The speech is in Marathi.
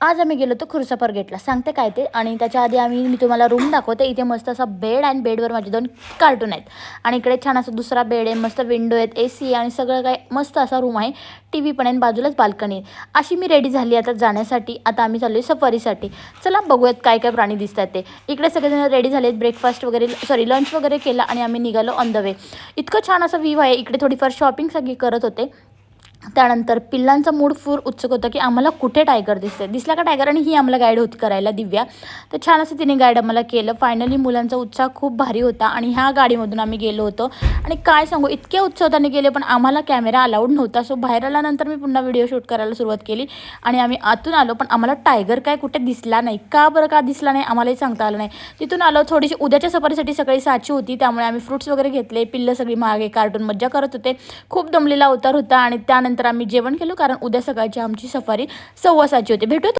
आज आम्ही गेलो होतो खुर्सापर गेटला, सांगते काय ते. आणि त्याच्या आधी मी तुम्हाला रूम दाखवते. इथे मस्त असा बेड आणि बेडवर माझे 2 कार्टून आहेत आणि इकडे छान असा दुसरा बेड आहे, मस्त विंडो आहेत, AC आणि सगळं काय मस्त असा रूम आहे. TV पण आहे, बाजूलाच बाल्कनी आहे. अशी मी रेडी झाली आता जाण्यासाठी. आता आम्ही चाललो आहे सफारीसाठी. चला बघूयात काय काय प्राणी दिसतात ते. इकडे सगळेजण रेडी झालेत, ब्रेकफास्ट वगैरे लंच वगैरे केला आणि आम्ही निघालो ऑन द वे. इतकं छान असं व्ह्यू आहे. इकडे थोडीफार शॉपिंग सगळी करत होते. त्यानंतर पिल्लांचा मूड फूर उत्सुक होता की आम्हाला कुठे टायगर दिसला का टायगर, आणि ही आम्हाला गाईड होती करायला दिव्या. तर छान असं तिने गाईड आम्हाला केलं. फायनली मुलांचा उत्साह खूप भारी होता आणि ह्या गाडीमधून आम्ही गेलो होतो. आणि काय सांगू, इतक्या उत्साहाने गेले, पण आम्हाला कॅमेरा अलाउड नव्हता. सो बाहेर आल्यानंतर मी पुन्हा व्हिडिओ शूट करायला सुरुवात केली आणि आम्ही आतून आलो, पण आम्हाला टायगर काय कुठे दिसला नाही. का बरं का दिसला नाही आम्हालाही सांगता आलं नाही. तिथून आलो. थोडीशी उद्याच्या सफारीसाठी सकाळी साची होती, त्यामुळे आम्ही फ्रुट्स वगैरे घेतले. पिल्लं सगळी मागे कार्टून मज्जा करत होते. खूप दमलेला अवतार होता आणि त्यानंतर आम्ही जेवण केलं, कारण उद्या सकाळची आमची सफारी 6:15 होती. भेटू